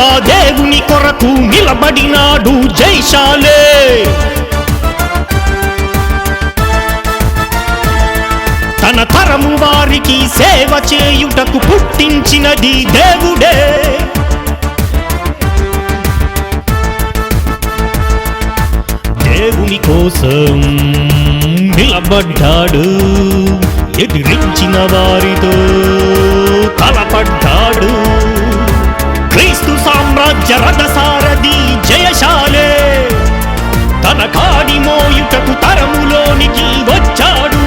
యెహోవా దేవుని కొరకు నిలబడినాడు జైశాలే. తన తరము వారికి సేవ చేయుటకు పుట్టించినది దేవుడే. దేవుని కోసం నిలబడ్డాడు, ఎదిరించిన వారితో తలపడ్డాడు. క్రీస్తు సామ్రాజ్య రథసారథి జయశాలే, తన కాడి మోయుటకు తరములోనికి వచ్చాడు.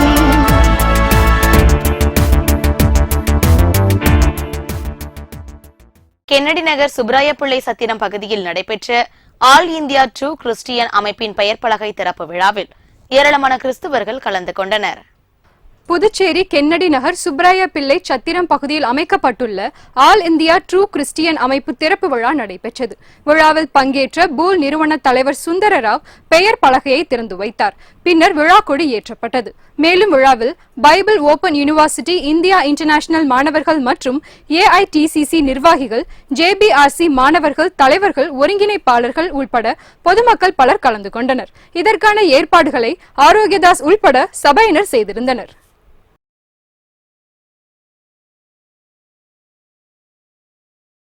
கென்னடி நகர் சுப்ராயப்பிள்ளை சத்திரம் பகுதியில் நடைபெற்ற ஆல் இந்தியா ட்ரூ கிறிஸ்டியன் அமைப்பின் பெயர் பலகை திறப்பு விழாவில் ஏராளமான கிறிஸ்துவர்கள் கலந்து கொண்டனர். புதுச்சேரி கென்னடி நகர் சுப்ராயப்பிள்ளை சத்திரம் பகுதியில் அமைக்கப்பட்டுள்ள ஆல் இந்தியா ட்ரூ கிறிஸ்டியன் அமைப்பு திறப்பு விழா நடைபெற்றது. விழாவில் பங்கேற்ற பூல் நிறுவன தலைவர் சுந்தரராவ் பெயர் பலகையை திறந்து வைத்தார். பின்னர் விழா கொடி ஏற்றப்பட்டது. மேலும் விழாவில் Bible open university India international மாணவர்கள் மற்றும் AITCC நிர்வாகிகள், JBRC மாணவர்கள், தலைவர்கள், ஒருங்கிணைப்பாளர்கள் உள்பட பொதுமக்கள் பலர் கலந்து கொண்டனர். இதற்கான ஏற்பாடுகளை ஆரோக்கியதாஸ் உள்பட சபையினர் செய்திருந்தனர்.